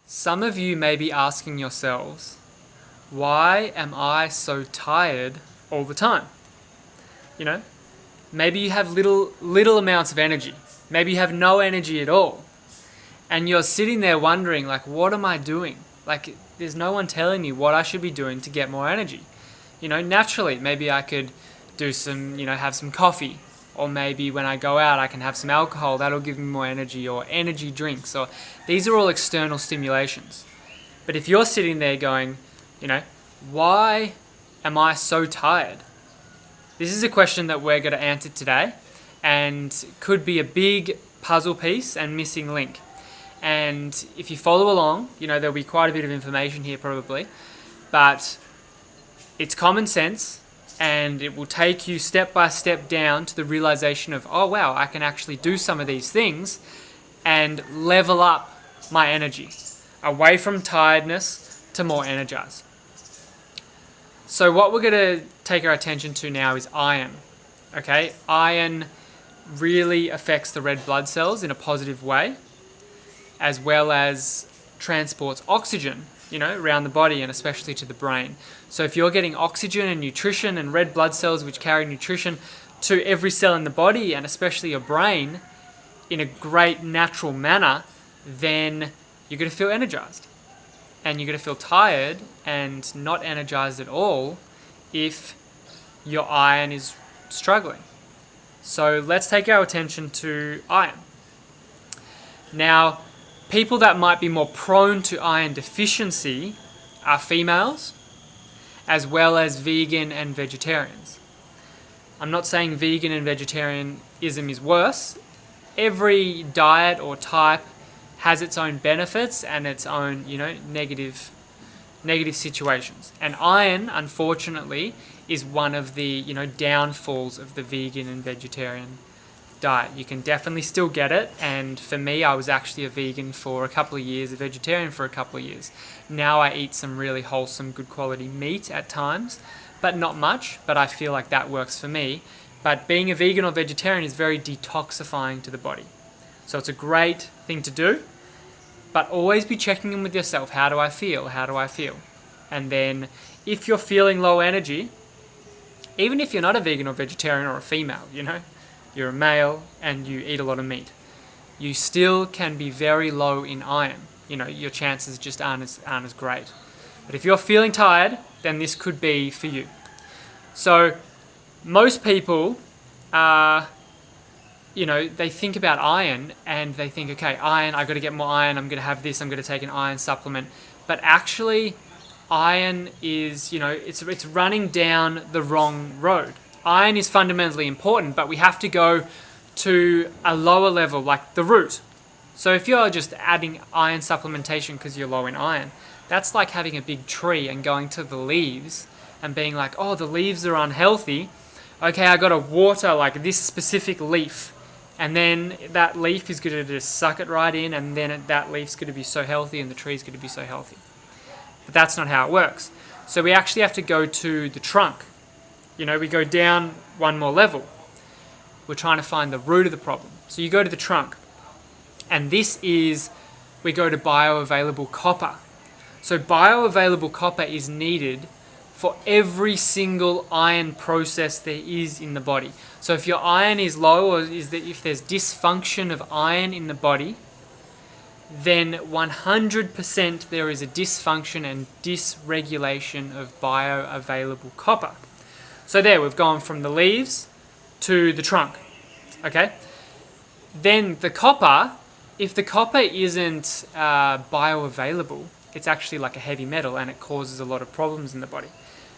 Some of you may be asking yourselves, why am I so tired all the time? You know, maybe you have little amounts of energy. Maybe you have no energy at all. And you're sitting there wondering, like, what am I doing? Like, there's no one telling me what I should be doing to get more energy. You know, naturally, maybe I could do some, have some coffee. Or maybe when I go out, I can have some alcohol. That'll give me more energy, or energy drinks. Or these are all external stimulations. But if you're sitting there going, why am I so tired? This is a question that we're going to answer today, and could be a big puzzle piece and missing link. And if you follow along, there'll be quite a bit of information here probably, but it's common sense, and it will take you step by step down to the realization of, oh wow, I can actually do some of these things and level up my energy away from tiredness to more energized. So what we're going to take our attention to now is iron. Okay, iron really affects the red blood cells in a positive way, as well as transports oxygen, around the body and especially to the brain. So if you're getting oxygen and nutrition and red blood cells which carry nutrition to every cell in the body and especially your brain in a great natural manner, then you're going to feel energized. And you're going to feel tired and not energized at all if your iron is struggling. So let's take our attention to iron. Now, people that might be more prone to iron deficiency are females, as well as vegan and vegetarians. I'm not saying vegan and vegetarianism is worse. Every diet or type has its own benefits and its own, negative situations. And iron, unfortunately, is one of the, downfalls of the vegan and vegetarian diet. You can definitely still get it, and for me, I was actually a vegan for a couple of years, a vegetarian for a couple of years. Now I eat some really wholesome, good quality meat at times, but not much, but I feel like that works for me. But being a vegan or vegetarian is very detoxifying to the body. So it's a great thing to do, but always be checking in with yourself. How do I feel? How do I feel? And then if you're feeling low energy, even if you're not a vegan or vegetarian or a female, you're a male and you eat a lot of meat, you still can be very low in iron. Your chances just aren't as great. But if you're feeling tired, then this could be for you. So most people are, they think about iron and they think, okay, iron, I've got to get more iron, I'm going to have this, I'm going to take an iron supplement. But actually, iron is, it's running down the wrong road. Iron is fundamentally important, but we have to go to a lower level, like the root. So if you're just adding iron supplementation because you're low in iron, that's like having a big tree and going to the leaves and being like, oh, the leaves are unhealthy. Okay, I got to water like this specific leaf. And then that leaf is going to just suck it right in, and then that leaf's going to be so healthy and the tree's going to be so healthy. But that's not how it works. So we actually have to go to the trunk. We go down one more level. We're trying to find the root of the problem. So you go to the trunk. And this is, we go to bioavailable copper. So bioavailable copper is needed for every single iron process there is in the body. So if your iron is low, or if there's dysfunction of iron in the body, then 100% there is a dysfunction and dysregulation of bioavailable copper. So there, we've gone from the leaves to the trunk, okay? Then the copper, if the copper isn't bioavailable, it's actually like a heavy metal and it causes a lot of problems in the body.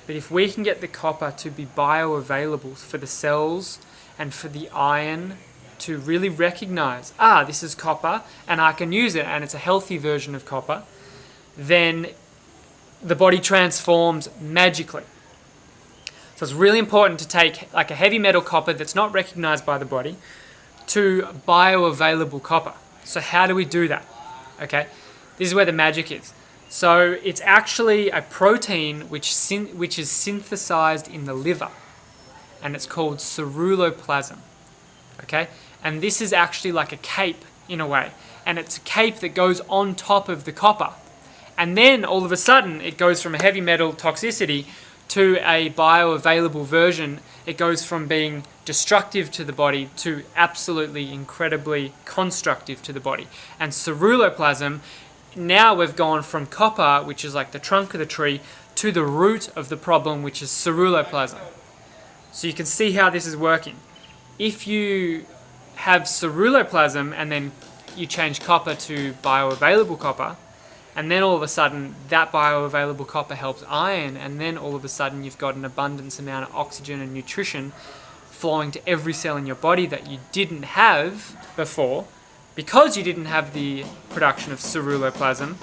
But if we can get the copper to be bioavailable for the cells and for the iron to really recognize, this is copper and I can use it and it's a healthy version of copper, then the body transforms magically. So it's really important to take like a heavy metal copper that's not recognized by the body to bioavailable copper. So how do we do that? Okay, this is where the magic is. So it's actually a protein which is synthesized in the liver, and it's called ceruloplasmin. Okay, and this is actually like a cape in a way, and it's a cape that goes on top of the copper. And then all of a sudden it goes from a heavy metal toxicity to a bioavailable version. It goes from being destructive to the body to absolutely incredibly constructive to the body. And ceruloplasmin, now we've gone from copper, which is like the trunk of the tree, to the root of the problem, which is ceruloplasmin. So you can see how this is working. If you have ceruloplasmin and then you change copper to bioavailable copper, and then all of a sudden that bioavailable copper helps iron, and then all of a sudden you've got an abundance amount of oxygen and nutrition flowing to every cell in your body that you didn't have before, because you didn't have the production of ceruloplasmin,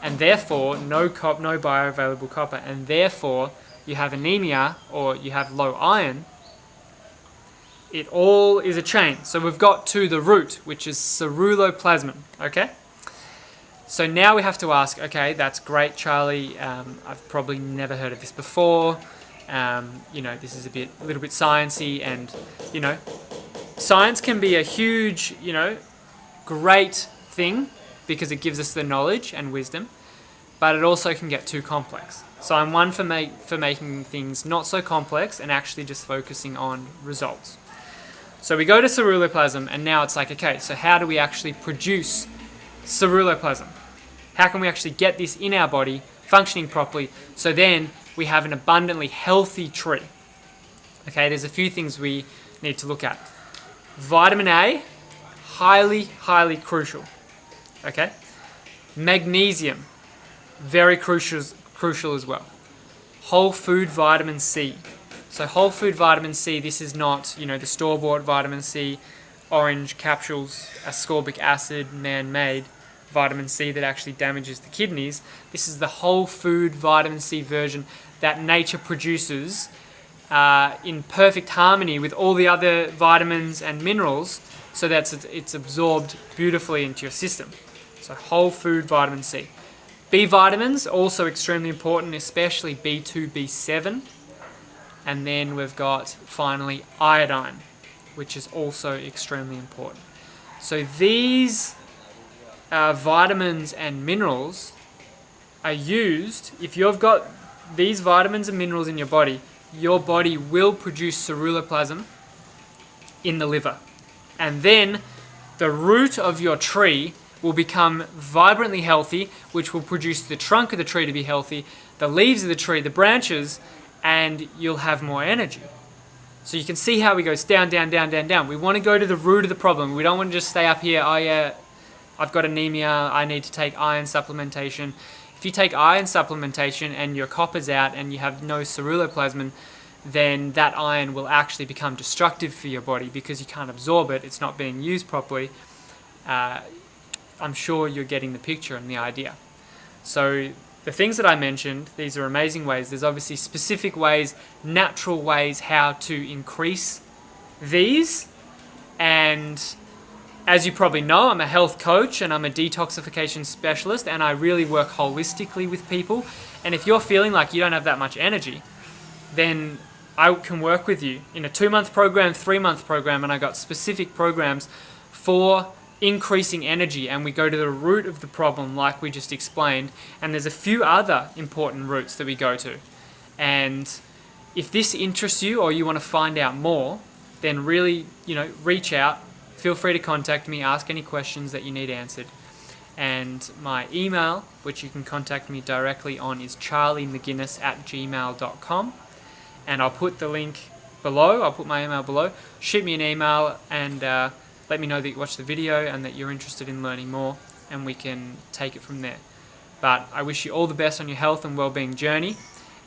and therefore no bioavailable copper, and therefore you have anemia or you have low iron. It all is a chain. So we've got to the root, which is ceruloplasmin, okay? So now we have to ask, okay, that's great, Charlie. I've probably never heard of this before. This is a little bit sciencey, and science can be a huge, great thing because it gives us the knowledge and wisdom, but it also can get too complex. So I'm one for making things not so complex and actually just focusing on results. So we go to ceruloplasmin, and now it's like, okay, so how do we actually produce ceruloplasmin? How can we actually get this in our body functioning properly so then we have an abundantly healthy tree? Okay, there's a few things we need to look at. Vitamin A, highly, highly crucial. Okay? Magnesium, very crucial as well. Whole food vitamin C. So whole food vitamin C, this is not, the store-bought vitamin C, orange capsules, ascorbic acid, man-made vitamin C that actually damages the kidneys. This is the whole food vitamin C version that nature produces in perfect harmony with all the other vitamins and minerals, so that it's absorbed beautifully into your system. So whole food vitamin C. B vitamins, also extremely important, especially B2, B7. And then we've got, finally, iodine, which is also extremely important. So these vitamins and minerals are used, if you've got these vitamins and minerals in your body will produce ceruloplasmin in the liver. And then the root of your tree will become vibrantly healthy, which will produce the trunk of the tree to be healthy, the leaves of the tree, the branches, and you'll have more energy. So you can see how it goes down, down, down, down, down. We want to go to the root of the problem. We don't want to just stay up here, oh yeah, I've got anemia, I need to take iron supplementation. If you take iron supplementation and your copper's out and you have no ceruloplasmin, then that iron will actually become destructive for your body because you can't absorb it, it's not being used properly. I'm sure you're getting the picture and the idea. So the things that I mentioned, these are amazing ways. There's obviously specific ways, natural ways how to increase these. And as you probably know, I'm a health coach and I'm a detoxification specialist, and I really work holistically with people. And if you're feeling like you don't have that much energy, then I can work with you in a 2-month program, 3-month program, and I got specific programs for increasing energy, and we go to the root of the problem like we just explained, and there's a few other important roots that we go to. And if this interests you or you want to find out more, then really, reach out, feel free to contact me, ask any questions that you need answered. And my email, which you can contact me directly on, is charliemcguinness@gmail.com, and I'll put the link below, I'll put my email below. Shoot me an email and let me know that you watched the video and that you're interested in learning more, and we can take it from there. But I wish you all the best on your health and well-being journey,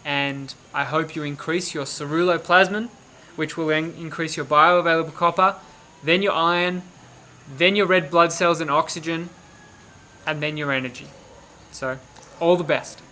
and I hope you increase your ceruloplasmin, which will increase your bioavailable copper, then your iron, then your red blood cells and oxygen, and then your energy. So, all the best.